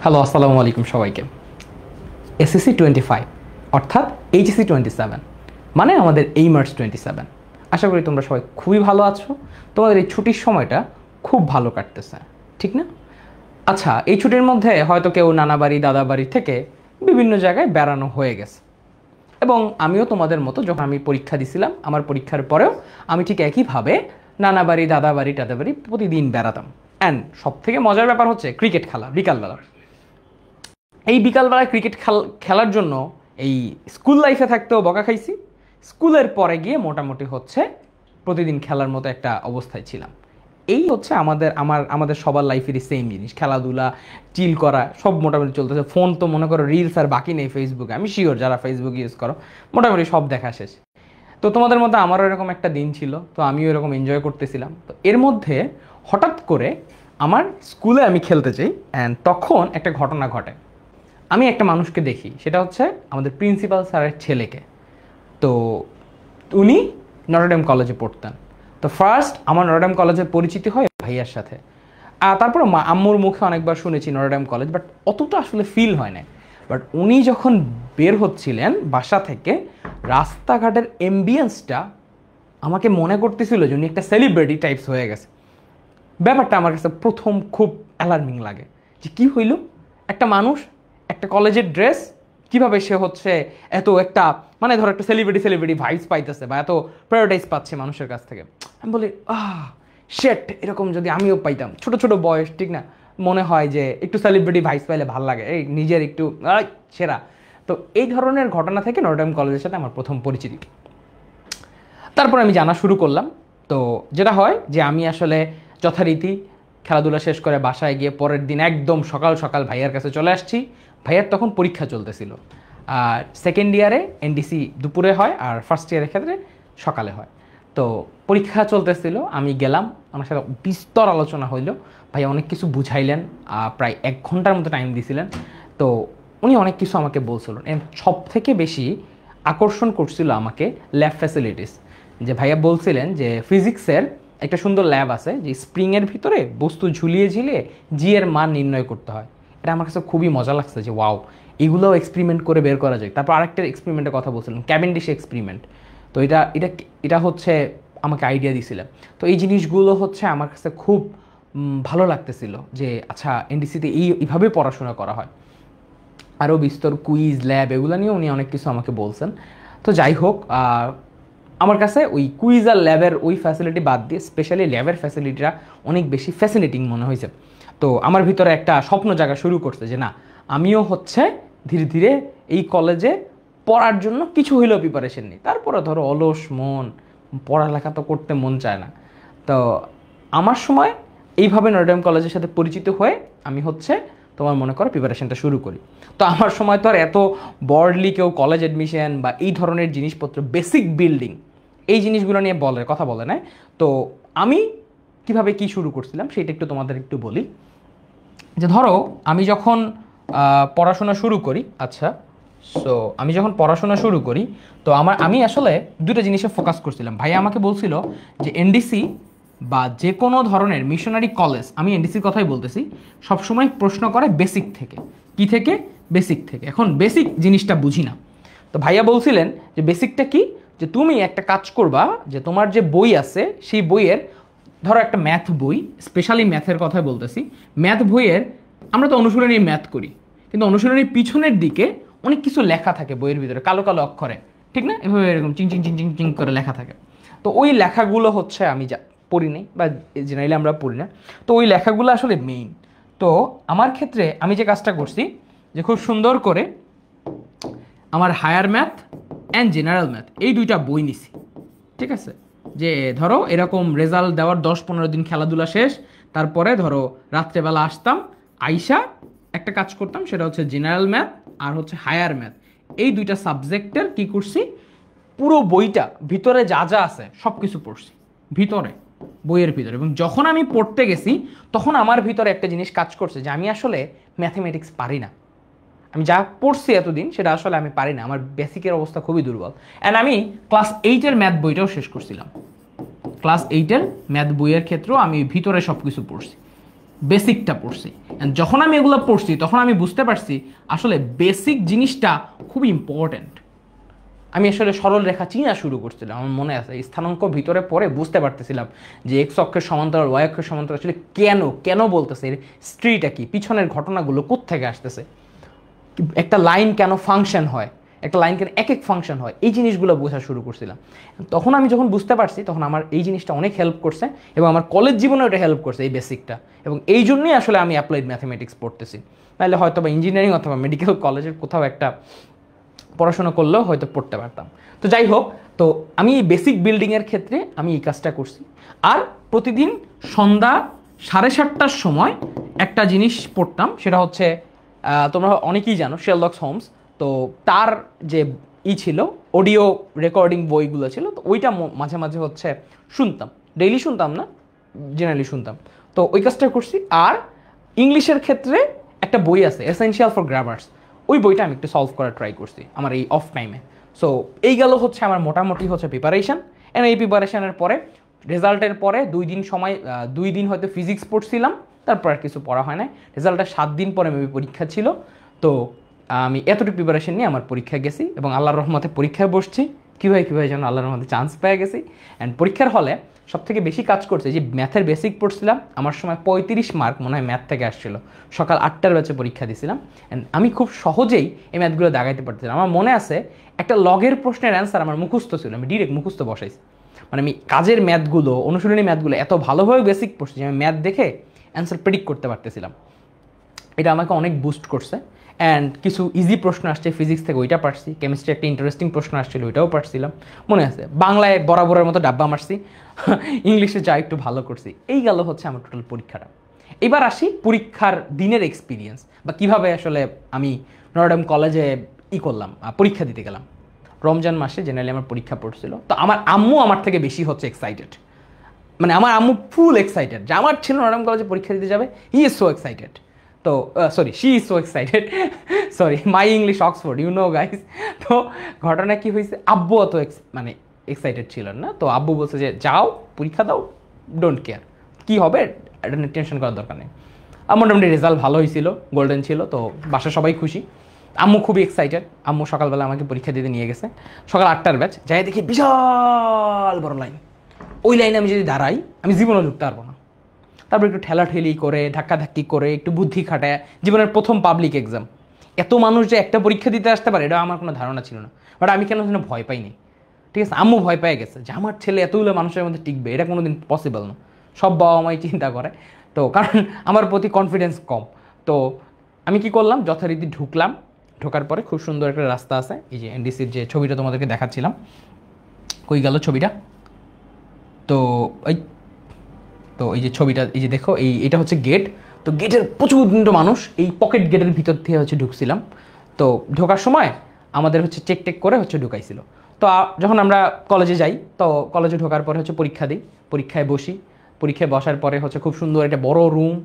Hello, আসসালামু আলাইকুম সবাইকে। এসএসসি 25 অর্থাৎ এইচএসসি 27 মানে আমাদের এইমার্স 27। আশা করি তোমরা সবাই খুবই ভালো আছো। তোমাদের এই ছুটির সময়টা খুব ভালো কাটতেছে, ঠিক না? আচ্ছা, এই ছুটির মধ্যে হয়তো কেউ নানা বাড়ি দাদা বাড়ি থেকে বিভিন্ন জায়গায় বেড়ানো হয়ে গেছে, এবং আমিও তোমাদের মতো যখন আমি পরীক্ষা দিছিলাম, আমার পরীক্ষার পরেও আমি ঠিক একইভাবে নানা বাড়ি দাদা বাড়ি টাদা বাড়ি প্রতিদিন বেড়াতাম। অ্যান্ড সব থেকে মজার ব্যাপার হচ্ছে ক্রিকেট খেলা বিকালবেলা। এই বিকালবেলায় ক্রিকেট খেলার জন্য এই স্কুল লাইফে থাকতেও বকা খাইছি, স্কুলের পরে গিয়ে মোটামুটি হচ্ছে প্রতিদিন খেলার মতো একটা অবস্থায় ছিলাম। এই হচ্ছে আমাদের সবার লাইফেরই সেম জিনিস, খেলাধুলা চিল করা সব মোটামুটি চলতেছে। ফোন তো মনে করো রিলস আর বাকি নেই ফেসবুকে, আমি শিওর যারা ফেসবুক ইউজ করো মোটামুটি সব দেখা শেষ। তো তোমাদের মধ্যে আমারও এরকম একটা দিন ছিল, তো আমিও এরকম এনজয় করতেছিলাম। তো এর মধ্যে হঠাৎ করে আমার স্কুলে আমি খেলতে চাই, অ্যান্ড তখন একটা ঘটনা ঘটে। আমি একটা মানুষকে দেখি, সেটা হচ্ছে আমাদের প্রিন্সিপাল স্যারের ছেলেকে। তো উনি নটরডেম কলেজে পড়তেন। তো ফার্স্ট আমার নটরডেম কলেজের পরিচিতি হয় ভাইয়ার সাথে। তারপর আম্মুর মুখে অনেকবার শুনেছি নটরডেম কলেজ, বাট অতটা আসলে ফিল হয় না। বাট উনি যখন বের হচ্ছিলেন বাসা থেকে, রাস্তাঘাটের এমবিয়েন্সটা আমাকে মনে করতেছিল যে উনি একটা সেলিব্রিটি টাইপস হয়ে গেছে। ব্যাপারটা আমার কাছে প্রথম খুব অ্যালার্মিং লাগে যে কী হইল, একটা মানুষ একটা কলেজের ড্রেস কিভাবে সে হচ্ছে এত একটা মানে ধরো একটা সেলিব্রিটি ভাইবস পাইতেছে বা এত প্রায়োরিটাইজ পাচ্ছে মানুষের কাছ থেকে। আমি বলি শেট, এরকম যদি আমিও পাইতাম, ছোট ছোট বয়স, ঠিক না? মনে হয় যে একটু সেলিব্রিটি ভাইবস পাইলে ভালো লাগে, এই নিজের একটু সেরা। তো এই ধরনের ঘটনা থেকে নটরডেম কলেজের সাথে আমার প্রথম পরিচিতি। তারপর আমি জানা শুরু করলাম। তো যেটা হয় যে আমি আসলে যথারীতি খেলাধুলা শেষ করে বাসায় গিয়ে পরের দিন একদম সকাল সকাল ভাইয়ার কাছে চলে আসছি। ভাইয়ার তখন পরীক্ষা চলতেছিল, আর সেকেন্ড ইয়ারে এনডিসি দুপুরে হয় আর ফার্স্ট ইয়ারের ক্ষেত্রে সকালে হয়। তো পরীক্ষা চলতেছিল, আমি গেলাম, আমার সাথে বিস্তর আলোচনা হইল। ভাইয়া অনেক কিছু বুঝাইলেন, প্রায় 1 ঘন্টার মতো টাইম দিয়েছিলেন। তো উনি অনেক কিছু আমাকে বলছিলেন। সব থেকে বেশি আকর্ষণ করছিল আমাকে ল্যাব ফ্যাসিলিটিস। যে ভাইয়া বলছিলেন যে ফিজিক্সের একটা সুন্দর ল্যাব আছে, যে স্প্রিংয়ের ভিতরে বস্তু ঝুলিয়ে ঝুলিয়ে জি এর মান নির্ণয় করতে হয়। এটা আমার কাছে খুবই মজা লাগছে যে ওয়াও, এগুলোও এক্সপেরিমেন্ট করে বের করা যায়। তারপর আরেকটা এক্সপেরিমেন্টের কথা বলছিলেন, ক্যাভেন্ডিশ এক্সপেরিমেন্ট। তো এটা এটা এটা হচ্ছে আমাকে আইডিয়া দিয়েছিলেন। তো এই জিনিসগুলো হচ্ছে আমার কাছে খুব ভালো লাগতেছিল যে আচ্ছা এনডিসিতে এইভাবে পড়াশোনা করা হয়। আরও বিস্তর কুইজ ল্যাব এগুলো নিয়ে উনি অনেক কিছু আমাকে বলছেন। তো যাই হোক, আমার কাছে ওই কুইজ আর ল্যাবের ওই ফ্যাসিলিটি বাদ দিয়ে স্পেশালি ল্যাবের ফ্যাসিলিটিটা অনেক বেশি ফ্যাসিনেটিং মনে হয়েছে। তো আমার ভিতরে একটা স্বপ্ন জাগা শুরু করছে যে না, আমিও হচ্ছে ধীরে ধীরে এই কলেজে পড়ার জন্য কিছু হইলেও প্রিপারেশন নিই। তারপরে ধরো অলস মন, পড়ালেখা তো করতে মন চায় না। তো আমার সময় এইভাবে নটরডেম কলেজের সাথে পরিচিত হয়ে আমি হচ্ছে তোমার মনে করো প্রিপারেশনটা শুরু করি। তো আমার সময় তো আর এত বর্ডলি কেউ কলেজ অ্যাডমিশন বা এই ধরনের জিনিসপত্র, বেসিক বিল্ডিং, এই জিনিসগুলো নিয়ে কথা বলে না। তো আমি কিভাবে কি শুরু করছিলাম সেটা একটু তোমাদের একটু বলি। যে ধরো আমি যখন পড়াশোনা শুরু করি, আচ্ছা সো আমি যখন পড়াশোনা শুরু করি, তো আমি আসলে দুটো জিনিসে ফোকাস করছিলাম। ভাইয়া আমাকে বলছিল যে এনডিসি বা যে কোনো ধরনের মিশনারি কলেজ, আমি এনডিসির কথাই বলতেছি, সবসময় প্রশ্ন করে বেসিক থেকে। কি থেকে? বেসিক থেকে। এখন বেসিক জিনিসটা বুঝি না। তো ভাইয়া বলছিলেন যে বেসিকটা কি, যে তুমি একটা কাজ করবা যে তোমার যে বই আছে সেই বইয়ের, ধরো একটা ম্যাথ বই, স্পেশালি ম্যাথের কথাই বলতেছি, ম্যাথ বইয়ের আমরা তো অনুশীলনী ম্যাথ করি, কিন্তু অনুশীলনীর পিছনের দিকে অনেক কিছু লেখা থাকে বইয়ের ভিতরে কালো কালো অক্ষরে, ঠিক না? এভাবে এরকম চিং চিং চিং চিং চিং করে লেখা থাকে। তো ওই লেখাগুলো হচ্ছে আমি যা পড়ি নাই বা জেনারেলি আমরা পড়ি না। তো ওই লেখাগুলো আসলে মেইন। তো আমার ক্ষেত্রে আমি যে কাজটা করছি, যে খুব সুন্দর করে আমার higher math and general math এই দুইটা বই নিছি, ঠিক আছে? যে ধরো এরকম রেজাল্ট দেওয়ার 10-15 দিন খেলাধুলা শেষ, তারপরে ধরো রাত্রেবেলা আসতাম, আইসা একটা কাজ করতাম, সেটা হচ্ছে জেনারেল ম্যাথ আর হচ্ছে হায়ার ম্যাথ, এই দুইটা সাবজেক্টের কি করছি, পুরো বইটা ভিতরে যা যা আছে সব কিছু পড়ছি ভিতরে, বইয়ের ভিতরে। এবং যখন আমি পড়তে গেছি তখন আমার ভিতরে একটা জিনিস কাজ করছে যে আমি আসলে ম্যাথমেটিক্স পারি না। আমি যা পড়ছি এতদিন সেটা আসলে আমি পারি না, আমার বেসিকের অবস্থা খুবই দুর্বল। অ্যান্ড আমি ক্লাস 8-এর ম্যাথ বইটাও শেষ করছিলাম। ক্লাস 8-এর ম্যাথ বইয়ের ক্ষেত্রেও আমি ভিতরে সব কিছু পড়ছি। বেসিকটা পড়ছি। যখন আমি এগুলো পড়ছি তখন আমি বুঝতে পারছি আসলে বেসিক জিনিসটা খুব ইম্পর্ট্যান্ট। আমি আসলে সরল রেখা চিনা শুরু করছিলাম, আমার মনে আছে স্থানাঙ্ক ভিতরে পড়ে বুঝতে পারতেছিলাম যে এক্স অক্ষের সমান্তরাল ওয়াই অক্ষের সমান্তরাল আসলে কেন বলতেছে, এর স্ট্রিটা কি, পিছনের ঘটনাগুলো কোত্থেকে আসতেছে, একটা লাইন কেন ফাংশন হয়, একটা লাইন কেন এক এক ফাংশন হয়, এই জিনিসগুলো বোঝা শুরু করছিলাম। তখন আমি যখন বুঝতে পারছি তখন আমার এই জিনিসটা অনেক হেল্প করছে এবং আমার কলেজ জীবনে ওটা হেল্প করছে এই বেসিকটা, এবং এই জন্যই আসলে আমি অ্যাপ্লাইড ম্যাথমেটিক্স পড়তেছি। তাহলে হয়তো বা ইঞ্জিনিয়ারিং অথবা মেডিকেল কলেজের কোথাও একটা পড়াশোনা করলেও হয়তো পড়তে পারতাম। তো যাই হোক, তো আমি এই বেসিক বিল্ডিংয়ের ক্ষেত্রে আমি এই কাজটা করছি। আর প্রতিদিন সন্ধ্যা 7:30টার সময় একটা জিনিস পড়তাম, সেটা হচ্ছে তোমরা অনেকেই জানো শেরলক হোমস, তো তার যে ছিল অডিও রেকর্ডিং বইগুলো ছিল, তো ওইটা মাঝে মাঝে হচ্ছে শুনতাম, ডেইলি শুনতাম না, জেনারেলি শুনতাম। তো ওই কাজটা করছি। আর ইংলিশের ক্ষেত্রে একটা বই আছে এসেনশিয়াল ফর গ্রামার্স, ওই বইটা আমি একটু সলভ করার ট্রাই করছি আমার এই অফ টাইমে। সো এই গেল হচ্ছে আমার মোটামুটি হচ্ছে প্রিপারেশান। অ্যান্ড এই প্রিপারেশানের পরে রেজাল্টের পরে 2 দিন হয়তো ফিজিক্স পড়ছিলাম, তারপর আর কিছু পড়া হয় না। রেজাল্টের 7 দিন পরে মেবি পরীক্ষা ছিল। তো আমি এতটুকু প্রিপারেশন নিয়ে আমার পরীক্ষায় গেছি এবং আল্লাহর রহমতে পরীক্ষায় বসছি। কীভাবে যেন আল্লাহর রহমতে চান্স পেয়ে গেছি। অ্যান্ড পরীক্ষার হলে সবথেকে বেশি কাজ করছে যে ম্যাথের বেসিক পড়ছিলাম, আমার সময় 35 মার্ক মনে হয় ম্যাথ থেকে আসছিল। সকাল 8টার ব্যাচে পরীক্ষা দিয়েছিলাম, অ্যান্ড আমি খুব সহজেই এই ম্যাথগুলো দাগাইতে পারছিলাম। আমার মনে আছে একটা লগের প্রশ্নের অ্যান্সার আমার মুখস্থ ছিল, আমি ডিরেক্ট মুখস্থ বসাইছি। মানে আমি কাজের ম্যাথগুলো, অনুশীলনী ম্যাথগুলো এত ভালোভাবে বেসিক পড়ছি যে আমি ম্যাথ দেখে অ্যান্সার প্রেডিক্ট করতে পারতেছিলাম। এটা আমাকে অনেক বুস্ট করছে। অ্যান্ড কিছু ইজি প্রশ্ন আসছে ফিজিক্স থেকে, ওইটা পারছি। কেমিস্ট্রি একটা ইন্টারেস্টিং প্রশ্ন আসছিল, ওইটাও পারছিলাম মনে আছে। বাংলায় বরাবরের মতো ডাব্বা মারছি, ইংলিশে যা একটু ভালো করছি। এই গেল হচ্ছে আমার টোটাল পরীক্ষাটা। এবার আসি পরীক্ষার দিনের এক্সপিরিয়েন্স, বা কিভাবে আসলে আমি নটরডেম কলেজে করলাম, পরীক্ষা দিতে গেলাম। রমজান মাসে জেনারেলি আমার পরীক্ষা পড়ছিল, তো আমার আম্মু আমার থেকে বেশি হচ্ছে এক্সাইটেড। মানে আমার আম্মু ফুল এক্সাইটেড যে আমার ছেলে নটরডেম কলেজে পরীক্ষা দিতে যাবে, হি ইজ সো এক্সাইটেড। তো sorry, she is so excited, sorry, my English Oxford, you know guys. তো ঘটনা কি হয়েছে, আব্বু অত মানে এক্সাইটেড ছিলেন না। তো আব্বু বলছে যে যাও পরীক্ষা দাও, ডোন্ট কেয়ার কী হবে, এটা নিয়ে টেনশন করার দরকার নেই। আর মোটামুটি রেজাল্ট ভালো হয়েছিল, গোল্ডেন ছিল, তো বাসা সবাই খুশি। আম্মু খুবই এক্সাইটেড। আম্মু সকালবেলা আমাকে পরীক্ষা দিতে নিয়ে গেছে, সকাল 8টার ব্যাচ। যাই দেখি বিশাল বড় লাইন, ওই লাইনে আমি যদি দাঁড়াই আমি জীবনে ঢুকতে পারবো না। তারপর একটু ঠেলাঠেলি করে, ধাক্কাধাক্কি করে, একটু বুদ্ধি খাটায়, জীবনের প্রথম পাবলিক এক্সাম, এত মানুষ যে একটা পরীক্ষা দিতে আসতে পারে এটা আমার কোনো ধারণা ছিল না। বাট আমি কেন যেন ভয় পাইনি, ঠিক আছে। আম্মু ভয় পেয়ে গেছে যে আমার ছেলে এতগুলো মানুষের মধ্যে টিকবে, এটা কোনো দিন পসিবল না। সব বাবা মাই চিন্তা করে, তো কারণ আমার প্রতি কনফিডেন্স কম। তো আমি কি করলাম, যথারীতি ঢুকলাম। ঢোকার পরে খুব সুন্দর একটা রাস্তা আছে, এই যে এনডিসির যে ছবিটা তোমাদেরকে দেখাচ্ছিলাম, কই গেল ছবিটা, তো এই যে ছবিটা, এই যে দেখো, এটা হচ্ছে গেট। তো গেটের প্রচুর মানুষ, এই পকেট গেটের ভিতর থেকে হচ্ছে ঢুকছিলাম। তো ঢোকার সময় আমাদের হচ্ছে চেক করে হচ্ছে ঢুকাইছিল। তো যখন আমরা কলেজে যাই, তো কলেজে ঢোকার পরে হচ্ছে পরীক্ষা দিই, পরীক্ষায় বসি। পরীক্ষায় বসার পরে হচ্ছে খুব সুন্দর একটা বড় রুম,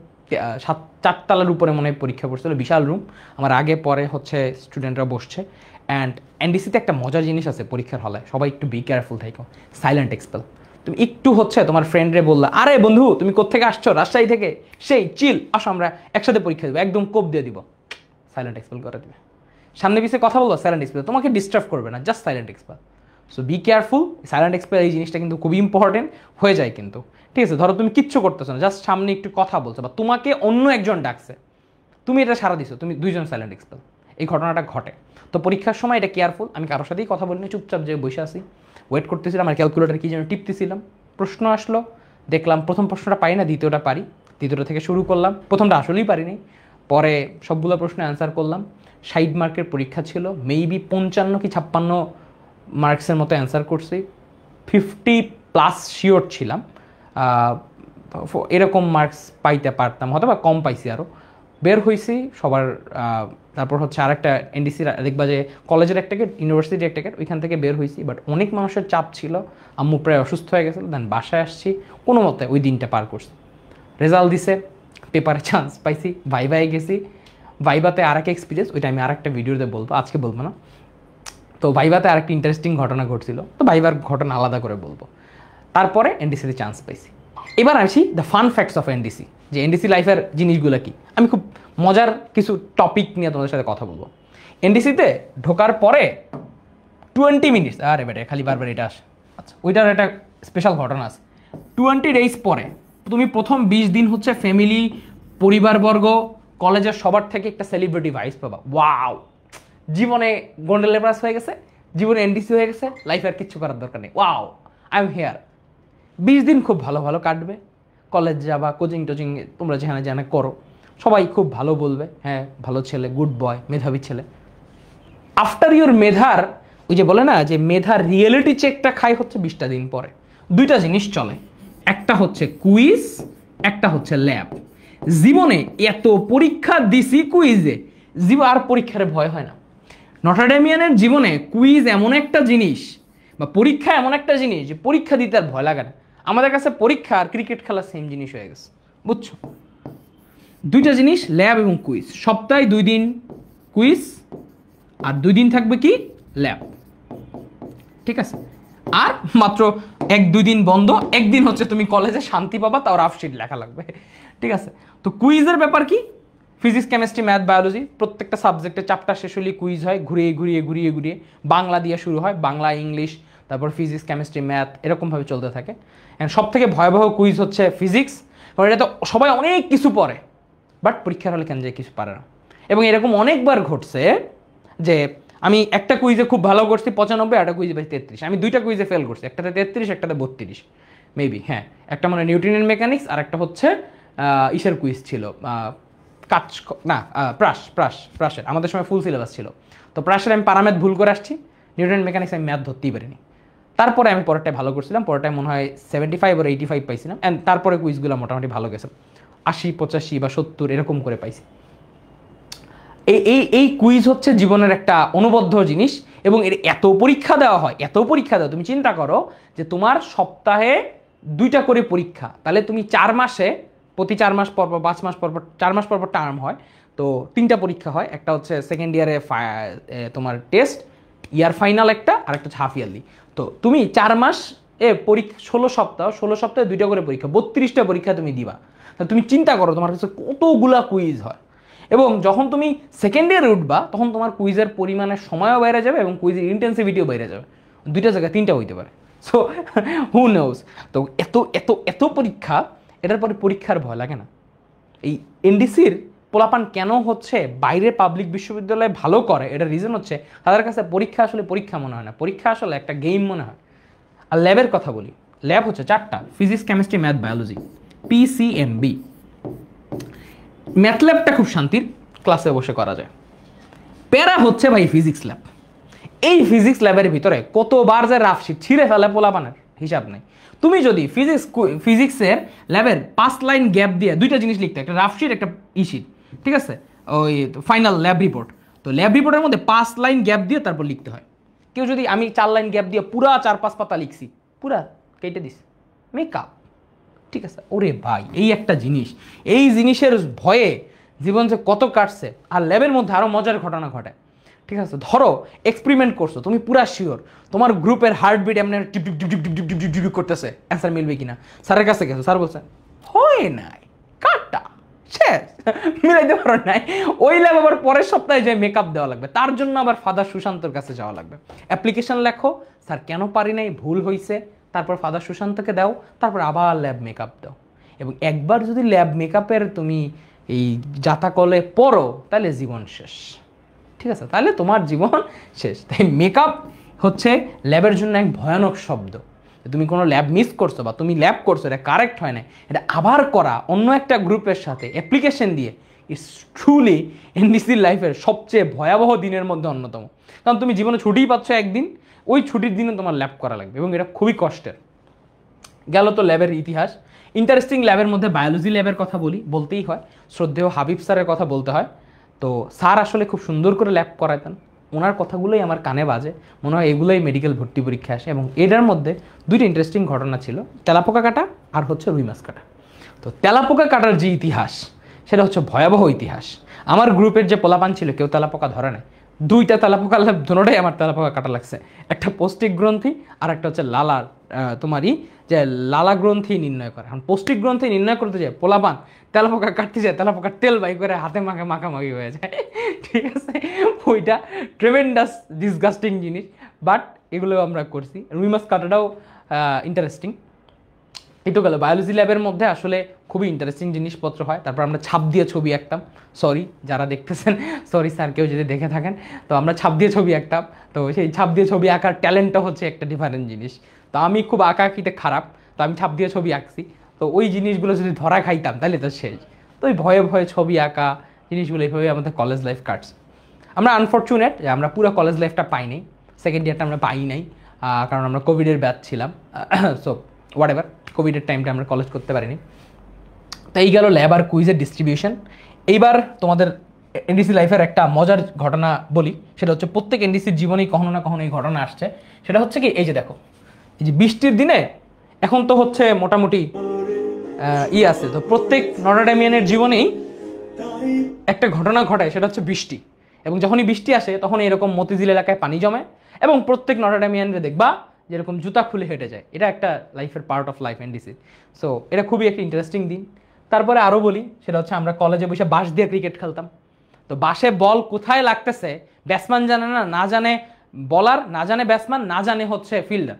4 তলার উপরে মনে হয় পরীক্ষা পড়ছিল, বিশাল রুম। আমার আগে পরে হচ্ছে স্টুডেন্টরা বসছে। অ্যান্ড এনডিসিতে একটা মজার জিনিস আছে পরীক্ষার হলে, সবাই একটু বি কেয়ারফুল থাকো, সাইলেন্ট এক্সপেল। তুমি একটু হচ্ছে তোমার ফ্রেন্ডরে বললা, আরে বন্ধু তুমি কোত্থেকে আসছো, রাজশাহী থেকে, সেই চিল, আসো আমরা একসাথে পরীক্ষা দেবো, একদম কোপ দিয়ে দিব, সাইলেন্ট এক্সপেল করে দেবে। সামনে পিছিয়ে কথা বলবো, সাইলেন্ট এক্সপেল, তোমাকে ডিস্টার্ব করবে না, just silent expel. So be careful, silent expel এই জিনিসটা কিন্তু খুবই ইম্পর্টেন্ট হয়ে যায় কিন্তু, ঠিক আছে। ধরো তুমি কিচ্ছু করতেছো না, জাস্ট সামনে একটু কথা বলছো, বা তোমাকে অন্য একজন ডাকছে, তুমি এটা সারা দিছো, তুমি 2জন সাইলেন্ট এক্সপেল, এই ঘটনাটা ঘটে। তো পরীক্ষার সময় এটা কেয়ারফুল। আমি কারোর সাথেই কথা বলিনি, চুপচাপ যে বসে আসি, ওয়েট করতেছিলাম, আর ক্যালকুলেটার কি যেন টিপতেছিলাম। প্রশ্ন আসলো, দেখলাম প্রথম প্রশ্নটা পারি না, দ্বিতীয়টা পারি, দ্বিতীয়টা থেকে শুরু করলাম। প্রথমটা আসলেই পারিনি, পরে সবগুলো প্রশ্ন অ্যান্সার করলাম। 60 মার্কের পরীক্ষা ছিল, মেবি 55 কি 56 মার্কসের মতো অ্যান্সার করছি, 50+ শিওর ছিলাম। এরকম মার্কস পাইতে পারতাম, হয়তো বা কম পাইছি আরও। বের হয়েছি সবার। তারপর হচ্ছে আরেকটা এনডিসি, দেখবা যে কলেজের একটা গেট, ইউনিভার্সিটির একটা গেট, ওইখান থেকে বের হয়েছি। বাট অনেক মানুষের চাপ ছিল, আম্মু প্রায় অসুস্থ হয়ে গেছিলো। দেন বাসায় আসছি, কোনো মতে ওই দিনটা পার করছি। রেজাল্ট দিছে, পেপারে চান্স পাইছি, ভাইভায় গেছি। ভাইভাতে আর একটা এক্সপিরিয়েন্স, ওইটা আমি আরেকটা ভিডিওতে বলবো, আজকে বলবো না। তো ভাইভাতে আরেকটা ইন্টারেস্টিং ঘটনা ঘটছিল, তো ভাইভার ঘটনা আলাদা করে বলবো। তারপরে এনডিসিতে চান্স পাইছি। এবার আসি the fun facts of NDC, যে এনডিসি লাইফের জিনিসগুলো কি। আমি খুব মজার কিছু টপিক নিয়ে তোমাদের সাথে কথা বলবো। এনডিসিতে ঢোকার পরে 20 মিনিটস, আরে বেটা খালি বারবার এটা আসে, আচ্ছা ওইটার একটা স্পেশাল ঘটনা আছে। 20 ডেজ পরে তুমি প্রথম 20 দিন হচ্ছে ফ্যামিলি, পরিবারবর্গ, কলেজের সবার থেকে একটা সেলিব্রিটি ভাইস পাবা। ওয়াও, জীবনে গোল্ডেন লেপারাস হয়ে গেছে, জীবনে এনডিসি হয়ে গেছে, লাইফে আর কিচ্ছু করার দরকার নেই। Wow, I am here. 20 দিন খুব ভালো ভালো কাটবে, কলেজ যাবা, কোচিং টোচিং তোমরা যেখানে যেখানে করো, সবাই খুব ভালো বলবে, হ্যাঁ ভালো ছেলে, গুড বয়, মেধাবী ছেলে। আফটার ইউর মেধার, ওই যে বলে না যে মেধার রিয়েলিটি চেকটা খাই হচ্ছে 20টা দিন পরে। দুইটা জিনিস চলে, একটা হচ্ছে কুইজ, একটা হচ্ছে ল্যাব। জীবনে এত পরীক্ষা দিছি কুইজে, জীবন আর পরীক্ষার ভয় হয় না। নটরডেমিয়ানের জীবনে কুইজ এমন একটা জিনিস বা পরীক্ষা এমন একটা জিনিস যে পরীক্ষা দিতে আর ভয় লাগে না। আমাদের কাছে পরীক্ষা আর ক্রিকেট খেলা সেম জিনিস হয়ে গেছে, বুঝছো? দুইটা জিনিস, ল্যাব এবং কুইজ। সপ্তাহে 2 দিন কুইজ আর 2 দিন থাকবে কি ল্যাব, ঠিক আছে? আর মাত্র 1-2 দিন বন্ধ, একদিন হচ্ছে তুমি কলেজে শান্তি পাবা, তাও রাফশিট লেখা লাগবে, ঠিক আছে? তো কুইজের ব্যাপার কি, ফিজিক্স, কেমিস্ট্রি, ম্যাথ, বায়োলজি প্রত্যেকটা সাবজেক্টে চ্যাপ্টার শেষ হলে কুইজ হয়, ঘুরিয়ে ঘুরিয়ে ঘুরিয়ে ঘুরিয়ে। বাংলা দিয়ে শুরু হয়, বাংলা, ইংলিশ, তারপর ফিজিক্স, কেমিস্ট্রি, ম্যাথ, এরকমভাবে চলতে থাকে। অ্যান্ড সব থেকে ভয়াবহ কুইজ হচ্ছে ফিজিক্স, কারণ এটা তো সবাই অনেক কিছু পড়ে, বাট পরীক্ষার হলে কেন যে কিছু পারে না। এবং এরকম অনেকবার ঘটছে যে আমি একটা কুইজে খুব ভালো করছি 95, একটা কুইজে 33। আমি 2টা কুইজে ফেল করছি, একটাতে 33, একটাতে 32 মেবি। হ্যাঁ, একটা মানে নিউটনের মেকানিক্স, আর একটা হচ্ছে ইসের কুইজ ছিল, কাজ না প্রাসের। আমাদের সময় ফুল সিলেবাস ছিল, তো প্রাসের আমি প্যারামেথ ভুল করে আসছি, নিউটন মেকানিক্স আমি ম্যাথ ধরতেই পারিনি। তারপরে আমি পরেরটায় ভালো করছিলাম, পরেরটায় মনে হয় 75 or 85 পাইছিলাম। অ্যান্ড তারপরে কুইজগুলো মোটামুটি ভালো গেছে, 80, 85 বা 70 এরকম করে পাইছি। এই কুইজ হচ্ছে জীবনের একটা অনুবদ্ধ জিনিস, এবং এর এত পরীক্ষা দেওয়া হয়, এত পরীক্ষা দেওয়া। তুমি চিন্তা করো যে তোমার সপ্তাহে 2টা করে পরীক্ষা, তাহলে তুমি 4 মাসে, প্রতি 4 মাস পর পর, 5 মাস পর পর, 4 মাস পর পর টার্ম হয়, তো 3টা পরীক্ষা হয়। একটা হচ্ছে সেকেন্ড ইয়ারে তোমার টেস্ট, ইয়ার ফাইনাল একটা, আর একটা হাফ ইয়ারলি। তো তুমি 4 মাস পরীক্ষা, 16 সপ্তাহ, 16 সপ্তাহে 2টা করে পরীক্ষা, 32টা পরীক্ষা তুমি দিবা। তুমি চিন্তা করো তোমার কাছে কতগুলা কুইজ হয়। এবং যখন তুমি সেকেন্ড ইয়ারে উঠবা, তখন তোমার কুইজের পরিমাণের সময়ও বাইরে যাবে এবং কুইজের ইন্টেন্সিভিটিও বাইরে যাবে, 2টা জায়গায় 3টা হইতে পারে। So who knows. তো এত এত এত পরীক্ষা, এটার পরে পরীক্ষার ভয় লাগে না। এই এনডিসির পোলাপান কেন হচ্ছে বাইরে পাবলিক বিশ্ববিদ্যালয়ে ভালো করে, এটার রিজন হচ্ছে তাদের কাছে পরীক্ষা আসলে পরীক্ষা মনে হয় না, পরীক্ষা আসলে একটা গেম মনে হয়। আর ল্যাবের কথা বলি, ল্যাব হচ্ছে 4টা, physics, chemistry, math, biology, PCMB। Math ল্যাবটা খুব শান্তির, ক্লাসে বসে করা যায়। প্যারা হচ্ছে ভাই ফিজিক্স ল্যাব। এই ফিজিক্স ল্যাবের ভিতরে কতবার যে রাফশিট ছিঁড়ে ফেলে পোলাপানের হিসাব নেই। তুমি যদি ফিজিক্সের ল্যাবের 5 লাইন গ্যাপ দিয়ে 2টা জিনিস লিখতে, একটা রাফশিট, একটা ইশিট, ঠিক আছে, ওই ফাইনাল ল্যাব রিপোর্ট, তো ল্যাব রিপোর্টের মধ্যে 5 লাইন গ্যাপ দিয়ে তারপর লিখতে হয়। কেউ যদি, আমি 4 লাইন গ্যাপ দিয়ে পুরা 4-5 পাতা লিখছি, পুরা কেটে দিস, মেকআপ, ঠিক আছে? ওরে ভাই, এই একটা জিনিস, এই জিনিসের ভয়ে জীবন যে কত কাটছে। আর ল্যাবের মধ্যে আরও মজার ঘটনা ঘটে, ঠিক আছে? ধরো এক্সপেরিমেন্ট করছো, তুমি পুরা শিওর তোমার গ্রুপের হার্টবিট এমনি টিপ টিপ টিপ টিপ টিপ টিপ টিপ করতেছে, অ্যান্সার মিলবে কিনা। স্যারের কাছে গেছো, স্যার বলছে হয় নাই, কাটা শেষ, মিলাইতে পারো নাই। ওই ল্যাব আবার পরের সপ্তাহে যে মেকআপ দেওয়া লাগবে, তার জন্য আবার ফাদার সুশান্তর কাছে যাওয়া লাগবে। অ্যাপ্লিকেশন লেখো, স্যার কেন পারি নাই, ভুল হয়েছে, তারপর ফাদার সুশান্তকে দাও, তারপর আবার ল্যাব মেকআপ দাও। এবং একবার যদি ল্যাব মেকআপের তুমি এই জাতাকলে পড়ো, তাহলে জীবন শেষ, ঠিক আছে? তাহলে তোমার জীবন শেষ। তাই মেকআপ হচ্ছে ল্যাবের জন্য এক ভয়ানক শব্দ। তুমি কোনো ল্যাব মিস করছো বা তুমি ল্যাব করছো, এটা কারেক্ট হয় না, এটা আবার করা অন্য একটা গ্রুপের সাথে অ্যাপ্লিকেশন দিয়ে, ইটস ট্রুলি এনডিসির লাইফের সবচেয়ে ভয়াবহ দিনের মধ্যে অন্যতম। কারণ তুমি জীবনে ছুটিই পাচ্ছ একদিন, ওই ছুটির দিনে তোমার ল্যাব করা লাগবে, এবং এটা খুবই কষ্টের। গেল তো ল্যাবের ইতিহাস। ইন্টারেস্টিং ল্যাবের মধ্যে বায়োলজি ল্যাবের কথা বলতেই হয়, শ্রদ্ধেয় হাবিব স্যারের কথা বলতে হয়। তো স্যার আসলে খুব সুন্দর করে ল্যাব করাতেন, ওনার কথাগুলোই আমার কানে বাজে, মনে হয় এগুলোই মেডিকেল ভর্তি পরীক্ষা আসে। এবং এটার মধ্যে 2টা ইন্টারেস্টিং ঘটনা ছিল, তেলাপোকা কাটা আর হচ্ছে রুই মাছ কাটা। তো তেলাপোকা কাটার যে ইতিহাস, সেটা হচ্ছে ভয়াবহ ইতিহাস। আমার গ্রুপের যে পোলাপান ছিল, কেউ তেলাপোকা ধরে নেয়, 2টা তেলাপোকা ল্যাব, দুটোটাই আমার তেলাপোকা কাটা লাগছে। একটা পৌষ্টিক গ্রন্থি আর একটা হচ্ছে লালার তোমারই যে লালা গ্রন্থি নির্ণয় করে। এখন পৌষ্টিক গ্রন্থি নির্ণয় করতে যায় পোলাপান তেলাপোকা কাটতে যায়, তেলাপোকার তেল বাই করে হাতে মাখামাখি হয়ে যায়, ঠিক আছে? ওইটা ট্রেমেন্ডাস ডিসগাস্টিং জিনিস, বাট এগুলো আমরা করছি। রুই মাছ কাটাটাও ইন্টারেস্টিং। একটু গেল বায়োলজি ল্যাবের মধ্যে আসলে খুবই ইন্টারেস্টিং জিনিসপত্র হয়। তারপর আমরা ছাপ দিয়ে ছবি আঁকতাম, সরি যারা দেখতেছেন, সরি স্যার কেউ যদি দেখে থাকেন, তো আমরা ছাপ দিয়ে ছবি আঁকতাম। তো সেই ছাপ দিয়ে ছবি আঁকার ট্যালেন্টটা হচ্ছে একটা ডিফারেন্ট জিনিস। তো আমি খুব আঁকাআঁকিতে খারাপ, তো আমি ছাপ দিয়ে ছবি আঁকছি। তো ওই জিনিসগুলো যদি ধরা খাইতাম তাহলে তো শেষ। তো ওই ভয়ে ভয়ে ছবি আঁকা জিনিসগুলো এইভাবে আমাদের কলেজ লাইফ কাটছে। আমরা আনফর্চুনেট যে আমরা পুরো কলেজ লাইফটা পাইনি, সেকেন্ড ইয়ারটা আমরা পাই নাই, কারণ আমরা কোভিডের ব্যাচ ছিলাম। সো হোয়াট এভার, কোভিডের টাইমটা আমরা কলেজ করতে পারিনি। তো এই গেল ল্যাব আর কুইজের ডিস্ট্রিবিউশন। এইবার তোমাদের এনডিসি লাইফের একটা মজার ঘটনা বলি, সেটা হচ্ছে প্রত্যেক এনডিসির জীবনেই কখনো না কখনো এই ঘটনা আসছে। সেটা হচ্ছে কি, এই যে দেখো, এই যে বৃষ্টির দিনে এখন তো হচ্ছে মোটামুটি আছে, তো প্রত্যেক নটাডামিয়ানের জীবনেই একটা ঘটনা ঘটে, সেটা হচ্ছে বৃষ্টি। এবং যখনই বৃষ্টি আসে তখন এরকম মতিঝিল এলাকায় পানি জমে এবং প্রত্যেক নটাডামিয়ানরে দেখবা যেরকম জুতা খুলে হেঁটে যায়। এটা একটা লাইফের part of life NDC. So এটা খুবই একটা ইন্টারেস্টিং দিন। তারপরে আরও বলি, সেটা হচ্ছে আমরা কলেজে বসে বাঁশ দিয়ে ক্রিকেট খেলতাম। তো বাঁশে বল কোথায় লাগতেছে ব্যাটসম্যান জানে না, না জানে বলার, না জানে ব্যাটসম্যান, না জানে হচ্ছে ফিল্ডার।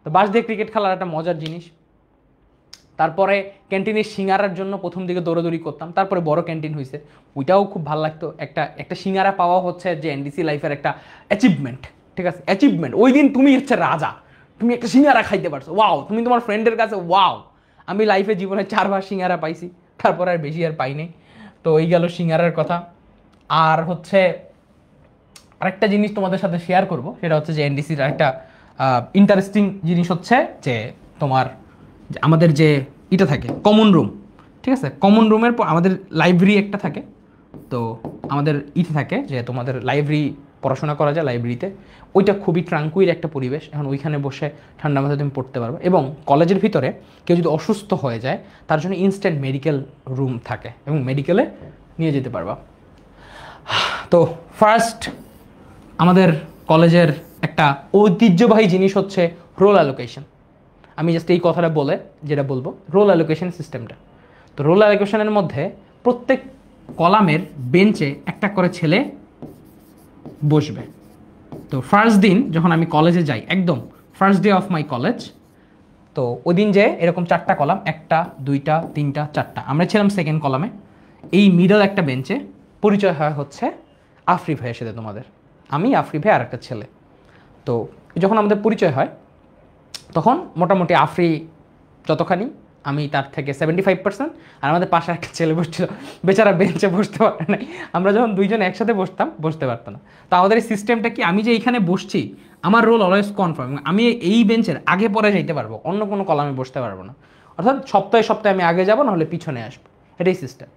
তো বাঁশ দিয়ে ক্রিকেট খেলার একটা মজার জিনিস। তারপরে ক্যান্টিনের সিঙ্গারার জন্য প্রথম দিকে দৌড়াদৌড়ি করতাম, তারপরে বড় ক্যান্টিন হয়েছে, ওইটাও খুব ভালো লাগতো। একটা সিঙ্গারা পাওয়া হচ্ছে যে এনডিসি লাইফের একটা অ্যাচিভমেন্ট, ঠিক আছে? অ্যাচিভমেন্ট, ওই দিন তুমি হচ্ছে রাজা, তুমি একটা সিঙ্গারা খাইতে পারছো, ওয়াও। তুমি তোমার ফ্রেন্ডের কাছে ওয়াও। আমি লাইফে জীবনে 4 বার সিঙ্গারা পাইছি, তারপর আর বেশি আর পাইনি। তো এই গেল সিঙ্গারার কথা। আর হচ্ছে আরেকটা জিনিস তোমাদের সাথে শেয়ার করব, সেটা হচ্ছে যে এনডিসির আরেকটা ইন্টারেস্টিং জিনিস হচ্ছে যে তোমার আমাদের যে এটা থাকে কমন রুম, ঠিক আছে? কমন রুমের আমাদের লাইব্রেরি একটা থাকে। তো আমাদের থাকে যে তোমাদের লাইব্রেরি পড়াশোনা করা যায় লাইব্রেরিতে, ওইটা খুবই ট্রাঙ্কুইল একটা পরিবেশ। এখন ওইখানে বসে ঠান্ডা মাথায় তুমি পড়তে পারবে। এবং কলেজের ভিতরে কেউ যদি অসুস্থ হয়ে যায় তার জন্য ইনস্ট্যান্ট মেডিকেল রুম থাকে এবং মেডিকেলে নিয়ে যেতে পারবা। তো ফার্স্ট আমাদের কলেজের একটা ঐতিহ্যবাহী জিনিস হচ্ছে রোল অ্যালোকেশন। আমি জাস্ট এই কথাটা বলে যেটা বলবো, রোল অ্যালোকেশন সিস্টেমটা। তো রোল অ্যালোকেশনের মধ্যে প্রত্যেক কলামের বেঞ্চে একটা করে ছেলে বসবে। তো ফার্স্ট দিন যখন আমি কলেজে যাই, একদম first day of my college, তো ওই দিন যে এরকম 4টা কলাম, 1টা 2টা 3টা 4টা, আমরা ছিলাম সেকেন্ড কলামে। এই মিডল একটা বেঞ্চে পরিচয় হয় হচ্ছে আফরি ভাইয়ের সাথে তোমাদের, আমি আফরি ভাই আর একটা ছেলে। তো যখন আমাদের পরিচয় হয় তখন মোটামুটি আফরি যতখানি, আমি তার থেকে 75%, আর আমাদের পাশে একটা ছেলে বসছিল, বেচারা বেঞ্চে বসতে পারে নাই। আমরা যখন দুইজন একসাথে বসতে পারতো না। তো আমাদের এই সিস্টেমটা কি, আমি যে এইখানে বসছি আমার রোল অলওয়েজ কনফার্ম, আমি এই বেঞ্চের আগে পরে যাইতে পারবো, অন্য কোনো কলামে বসতে পারবো না। অর্থাৎ সপ্তাহে সপ্তাহে আমি আগে যাবো, নাহলে পিছনে আসবো, এটাই সিস্টেম।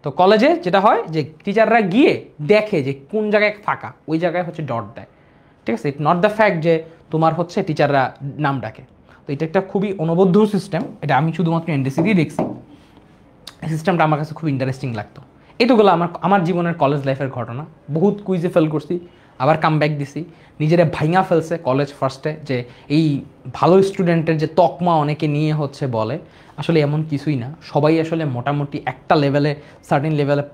তো কলেজে যেটা হয় যে টিচাররা গিয়ে দেখে যে কোন জায়গায় ফাঁকা, ওই জায়গায় হচ্ছে ডট দেয়, ঠিক আছে? ইট নট দ্য ফ্যাক্ট যে তোমার হচ্ছে টিচাররা নাম ডাকে। তো এটা একটা খুবই অনবদ্য সিস্টেম, এটা আমি শুধুমাত্র এনডিসি দিয়ে দেখছি। এই সিস্টেমটা আমার কাছে খুব ইন্টারেস্টিং লাগতো। এতগুলো আমার জীবনের কলেজ লাইফের ঘটনা। বহুত কুইজে ফেল করছি, আবার কাম ব্যাক দিছি, নিজেরা ভাইঙা ফেলছে কলেজ ফার্স্টে। যে এই ভালো স্টুডেন্টের যে তকমা অনেকে নিয়ে হচ্ছে বলে, আসলে এমন কিছুই না। সবাই আসলে মোটামুটি একটা লেভেলে, সার্টেন লেভেলে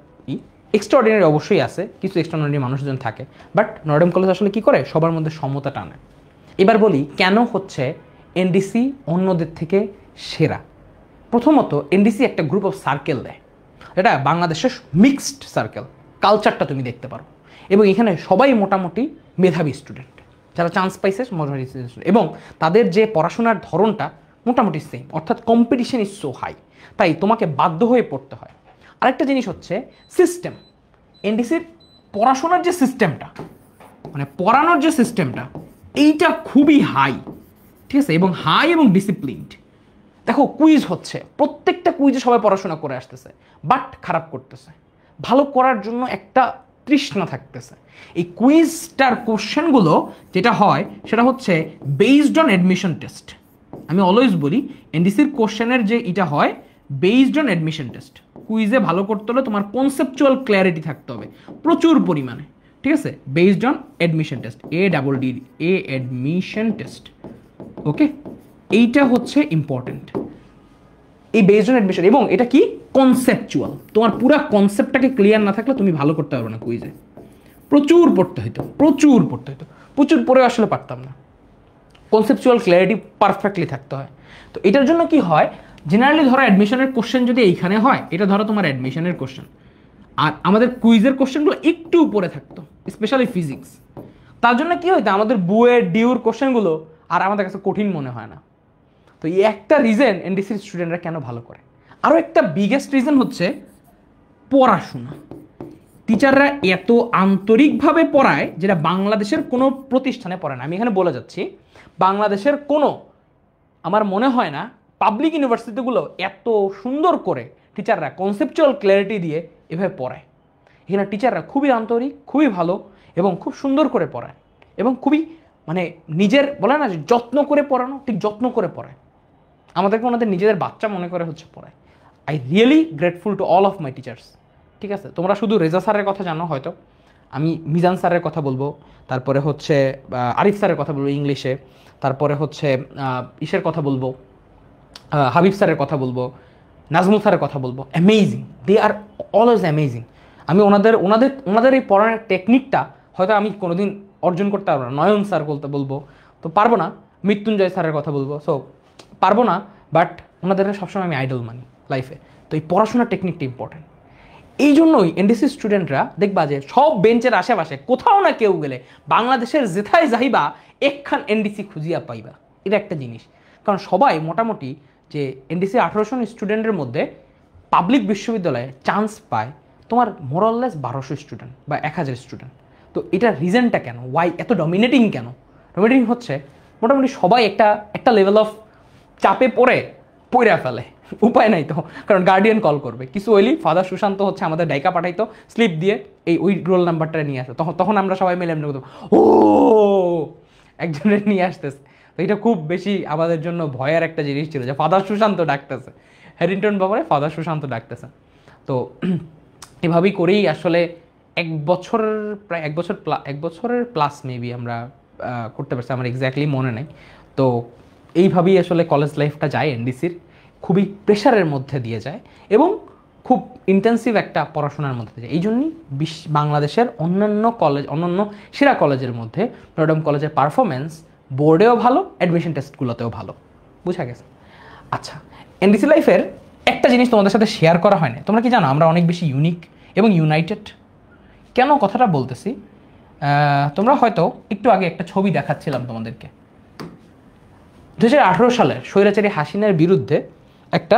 এক্সট্রাঅর্ডিনারি অবশ্যই আছে, কিছু এক্সট্রাঅর্ডিনারি মানুষজন থাকে, বাট নর্ডেম কলেজ আসলে কী করে, সবার মধ্যে সমতা টানে। এবার বলি কেন হচ্ছে এনডিসি অন্যদের থেকে সেরা। প্রথমত এনডিসি একটা গ্রুপ অফ সার্কেল দেয়, এটা বাংলাদেশের মিক্সড সার্কেল, কালচারটা তুমি দেখতে পারো। এবং এখানে সবাই মোটামুটি মেধাবী স্টুডেন্ট, যারা চান্স পাইছে মোটামুটি, এবং তাদের যে পড়াশোনার ধরনটা মোটামুটি সেম, অর্থাৎ কম্পিটিশন ইজ সো হাই, তাই তোমাকে বাধ্য হয়ে পড়তে হয়। আরেকটা জিনিস হচ্ছে সিস্টেম, এনডিসির পড়াশোনার যে সিস্টেমটা, মানে পড়ানোর যে সিস্টেমটা, এইটা খুবই হাই, ঠিক আছে? এবং হাই এবং ডিসিপ্লিনড। দেখো কুইজ হচ্ছে, প্রত্যেকটা কুইজে সবাই পড়াশোনা করে আসতেছে, বাট খারাপ করতেছে। ভালো করার জন্য একটা তৃষ্ণা থাকতেছে। এই কুইজটার কোশ্চেনগুলো যেটা হয় সেটা হচ্ছে বেসড অন অ্যাডমিশন টেস্ট। আমি অলওয়েজ বলি এনডিসির কোশ্চেনের যে এটা হয় বেসড অন অ্যাডমিশন টেস্ট। কুইজে ভালো করতে হলে তোমার কনসেপচুয়াল ক্ল্যারিটি থাকতে হবে প্রচুর পরিমাণে, ঠিক আছে? Based on admission test, ADD, admission test, okay? এইটা হচ্ছে ইম্পর্টেন্ট, এই বেসড অন অ্যাডমিশন। এবং এটা কি কনসেপচুয়াল, তোমার পুরো কনসেপ্টটাকে ক্লিয়ার না থাকলে তুমি ভালো করতে পারবে না কুইজে। প্রচুর পড়তে হতো, প্রচুর পড়ে আসলে পারতাম না। কনসেপচুয়াল ক্ল্যারিটি পারফেক্টলি থাকতে হয়। তো এটার জন্য কি হয়, জেনারেলি ধরো অ্যাডমিশনের কোশ্চেন যদি এইখানে হয়, এটা ধরো তোমার অ্যাডমিশনের কোশ্চেন, আর আমাদের কুইজের কোশ্চেনগুলো একটু উপরে থাকতো, স্পেশালি ফিজিক্স। তার জন্য কি হইতো, আমাদের বুয়ের ডিউর কোশ্চেনগুলো আর আমাদের কাছে কঠিন মনে হয় না। তো এই একটা রিজন এনডিসির স্টুডেন্টরা কেন ভালো করে। আরও একটা বিগেস্ট রিজন হচ্ছে পড়াশোনা। টিচাররা এত আন্তরিকভাবে পড়ায়, যেটা বাংলাদেশের কোনো প্রতিষ্ঠানে পড়ায় না। আমি এখানে বলে যাচ্ছি, বাংলাদেশের কোনো, আমার মনে হয় না পাবলিক ইউনিভার্সিটিগুলো এত সুন্দর করে টিচাররা কনসেপচুয়াল ক্ল্যারিটি দিয়ে এভাবে পড়ায়। এখানে টিচাররা খুবই আন্তরিক, খুবই ভালো এবং খুব সুন্দর করে পড়ায়, এবং খুবই মানে নিজের বলে না যে যত্ন করে পড়ানো, ঠিক যত্ন করে পড়ায়। আমাদেরকে ওনাদের নিজেদের বাচ্চা মনে করে হচ্ছে পড়ায়। I really grateful to all of my teachers. ঠিক আছে, তোমরা শুধু রেজা স্যারের কথা জানো হয়তো, আমি মিজান স্যারের কথা বলবো, তারপরে হচ্ছে আরিফ স্যারের কথা বলবো ইংলিশে, তারপরে হচ্ছে ইসের কথা বলবো, হাবিব স্যারের কথা বলবো, নাজমুল স্যারের কথা বলবো। Amazing, they are always amazing. আমি ওনাদের ওনাদের ওনাদের এই পড়ানোর টেকনিকটা হয়তো আমি কোনোদিন অর্জন করতে পারবো না। নয়ন স্যার বলবো তো পারবো না, মৃত্যুঞ্জয় স্যারের কথা বলবো, সো পারবো না, বাট ওনাদের সবসময় আমি আইডল মানি লাইফে। তো এই পড়াশোনার টেকনিকটা ইম্পর্টেন্ট। এই জন্যই এনডিসি স্টুডেন্টরা দেখবা যে সব বেঞ্চের আশেপাশে কোথাও না কেউ গেলে বাংলাদেশের যেথায় যাইবা একখান এনডিসি খুঁজিয়া পাইবা। এটা একটা জিনিস, কারণ সবাই মোটামুটি যে এনডিসি 1800 স্টুডেন্টের মধ্যে পাবলিক বিশ্ববিদ্যালয়ে চান্স পায় তোমার মোরাললেস 1200 স্টুডেন্ট বা 1000 স্টুডেন্ট। তো এটার রিজনটা কেন, ওয়াই এত ডমিনেটিং কেন? ডমিনেটিং হচ্ছে মোটামুটি সবাই একটা লেভেল অফ চাপে পড়ে ফেলে, উপায় নাই তো, কারণ গার্ডিয়ান কল করবে কিছু হইলি। ফাদার সুশান্ত হচ্ছে আমাদের ডাইকা পাঠাইতো স্লিপ দিয়ে, ওই রোল নাম্বারটা নিয়ে আসে, তখন আমরা সবাই মিলে এমনি করতাম, ও একজনের নিয়ে আসতেছে। তো এটা খুব বেশি আমাদের জন্য ভয়ের একটা জিনিস ছিল যে ফাদার সুশান্ত ডাকতেছে, হ্যারিংটন বাবারে ফাদার সুশান্ত ডাকতেছে। তো এভাবেই করেই আসলে প্রায় এক বছরের প্লাস মেবি আমরা করতে পারছি, আমার এক্স্যাক্টলি মনে নেই। তো এইভাবেই আসলে কলেজ লাইফটা যায় এনডিসির, খুবই প্রেশারের মধ্যে দিয়ে যায় এবং খুব ইন্টেন্সিভ একটা পড়াশোনার মধ্যে দিয়ে যায়। এই জন্যই বাংলাদেশের অন্যান্য সেরা কলেজের মধ্যে নটরডেম কলেজের পারফরমেন্স বোর্ডেও ভালো, অ্যাডমিশন টেস্টগুলোতেও ভালো। বুঝা গেছে? আচ্ছা, এনডিসি লাইফের একটা জিনিস তোমাদের সাথে শেয়ার করা হয় না। তোমরা কি জানো আমরা অনেক বেশি ইউনিক এবং ইউনাইটেড? কেন কথাটা বলতেছি, তোমরা হয়তো একটু আগে একটা ছবি দেখাচ্ছিলাম তোমাদেরকে। 2018 সালে স্বৈরাচারী হাসিনার বিরুদ্ধে একটা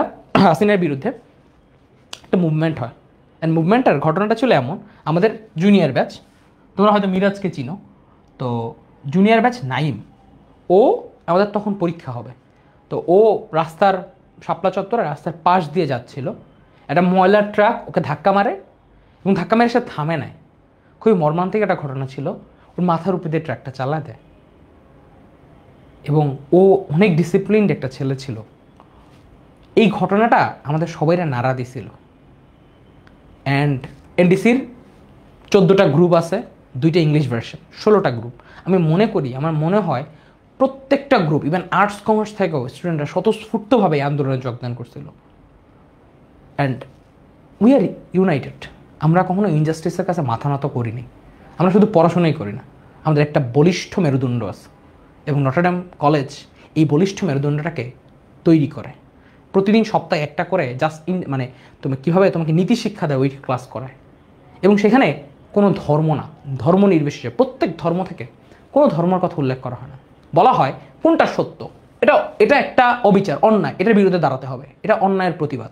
মুভমেন্ট হয়। অ্যান্ড মুভমেন্টের ঘটনাটা ছিল এমন, আমাদের জুনিয়র ব্যাচ, তোমরা হয়তো মিরাজকে চিনো, তো জুনিয়র ব্যাচ নাইম, ও আমাদের তখন পরীক্ষা হবে, তো ও রাস্তার শাপলা চত্বরে রাস্তার পাশ দিয়ে যাচ্ছিল, একটা ময়লার ট্রাক ওকে ধাক্কা মারে এবং ধাক্কা মেরে সে থামে নেয়। খুবই মর্মান্তিক একটা ঘটনা ছিল, ওর মাথার উপর দিয়ে ট্রাকটা চালায় দেয় এবং ও অনেক ডিসিপ্লিনড একটা ছেলে ছিল। এই ঘটনাটা আমাদের সবাইরা নাড়া দিছিল। অ্যান্ড এনডিসির 14টা গ্রুপ আছে, 2টা ইংলিশ ভার্সন, 16টা গ্রুপ। আমার মনে হয় প্রত্যেকটা গ্রুপ, ইভেন আর্টস কমার্স থেকেও স্টুডেন্টরা স্বতঃস্ফূর্তভাবে এই আন্দোলনে যোগদান করছিল। And we are United. আমরা কখনো ইনজাস্টিসের কাছে মাথা নত করিনি, আমরা শুধু পড়াশোনাই করি না, আমাদের একটা বলিষ্ঠ মেরুদণ্ড আছে এবং নটরডেম কলেজ এই বলিষ্ঠ মেরুদণ্ডটাকে তৈরি করে। প্রতিদিন সপ্তাহে একটা করে তোমাকে নীতি শিক্ষা দেয়, ওই ক্লাস করায়। এবং সেখানে কোনো ধর্ম নির্বিশেষে প্রত্যেক ধর্ম থেকে কোনো ধর্মের কথা উল্লেখ করা হয় না। বলা হয় কোনটা সত্য, এটা একটা অবিচার, অন্যায়, এটার বিরুদ্ধে দাঁড়াতে হবে, এটা অন্যায়ের প্রতিবাদ।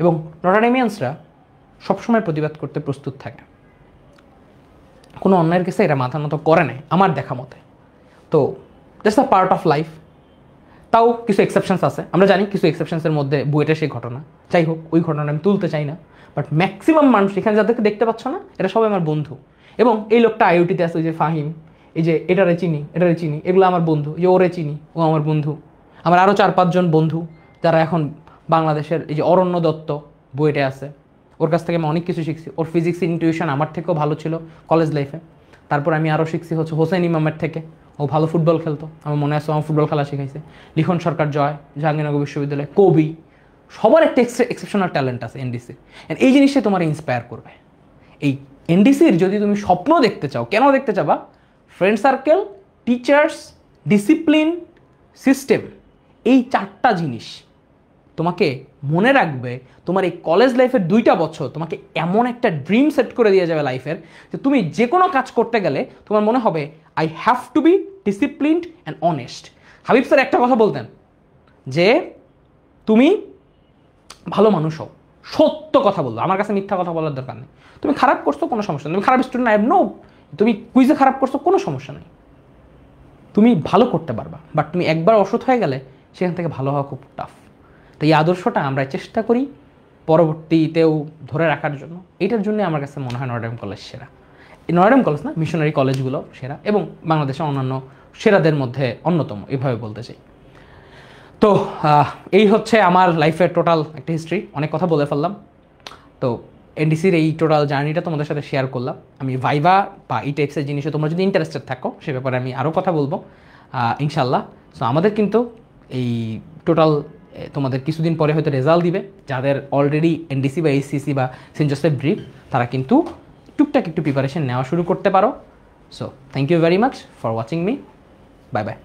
এবং নটরডেমিয়ানসরা সবসময় প্রতিবাদ করতে প্রস্তুত থাকে, কোনো অন্যায়ের কাছে এরা মাথা নত করে নেয় আমার দেখা মতে। তো that's a part of life. তাও কিছু এক্সেপশনস আছে, আমরা জানি কিছু এক্সেপশনসের মধ্যে বুয়েটের সেই ঘটনা, যাই হোক ওই ঘটনা আমি তুলতে চাই না। বাট ম্যাক্সিমাম মানুষ এখানে যাদেরকে দেখতে পাচ্ছ না, এরা সবাই আমার বন্ধু। এবং এই লোকটা আইওটিতে আছে, ওই যে ফাহিম, এই যে এটারে চিনি এগুলো আমার বন্ধু, এই যে ওরে চিনি, ও আমার বন্ধু। আমার আরও 4-5 জন বন্ধু যারা এখন বাংলাদেশের, এই যে অরণ্য দত্ত বুয়েটে আছে, ওর কাছ থেকে আমি অনেক কিছু শিখছি। ওর ফিজিক্স ইনটিউশন আমার থেকেও ভালো ছিল কলেজ লাইফে। তারপর আমি আরও শিখছি হচ্ছে হোসেন ইমামের থেকে, ও ভালো ফুটবল খেলতো, আমার মনে আছে, আমার ফুটবল খেলা শিখাইছে। লিখন সরকার জয়, জাহাঙ্গীরনগর বিশ্ববিদ্যালয়, কবি, সবার একটা এক্সেপশনাল ট্যালেন্ট আছে এনডিসি। এই জিনিসটা তোমার ইন্সপায়ার করবে। এই এনডিসির যদি তুমি স্বপ্ন দেখতে চাও, কেন দেখতে চাবা? Friend circle, teachers, discipline, system, এই 4টা জিনিস তোমাকে মনে রাখবে। তোমার এই কলেজ লাইফের 2টা বছর তোমাকে এমন একটা ড্রিম সেট করে দিয়ে যাবে লাইফের, যে তুমি যে কোনো কাজ করতে গেলে তোমার মনে হবে I have to be disciplined and honest. Habib sir একটা কথা বলতেন যে তুমি ভালো মানুষ হও, সত্য কথা বললো, আমার কাছে মিথ্যা কথা বলার দরকার নেই। তুমি খারাপ করছো কোনো সমস্যা নেই, তুমি খারাপ স্টুডেন্ট আই নো, তুমি কুইজে খারাপ করছো কোনো সমস্যা নেই, তুমি ভালো করতে পারবা। বাট তুমি একবার অসৎ হয়ে গেলে সেখান থেকে ভালো হওয়া খুব টাফ। তো এই আদর্শটা আমরা চেষ্টা করি পরবর্তীতেও ধরে রাখার জন্য। এইটার জন্য আমার কাছে মনে হয় নটরডেম কলেজ সেরা। নটরডেম কলেজ না, মিশনারি কলেজগুলো সেরা, এবং বাংলাদেশের অন্যান্য সেরাদের মধ্যে অন্যতম, এভাবে বলতে চাই। তো এই হচ্ছে আমার লাইফের টোটাল একটা হিস্ট্রি। অনেক কথা বলে ফেললাম। তো এনডিসির এই টোটাল জার্নিটা তোমাদের সাথে শেয়ার করলাম। আমি ভাইভা বা এই টাইপসের জিনিসে তোমরা যদি ইন্টারেস্টেড থাকো, সে ব্যাপারে আমি আরও কথা বলবো ইনশাল্লাহ। সো আমাদের কিন্তু এই টোটাল তোমাদের কিছুদিন পরে হয়তো রেজাল্ট দিবে। যাদের অলরেডি এনডিসি বা এইচসিসি বা সেন্ট জোসেফ ড্রিপ, তারা কিন্তু টুকটাক একটু প্রিপারেশন নেওয়া শুরু করতে পারো। So thank you very much for watching me. Bye by.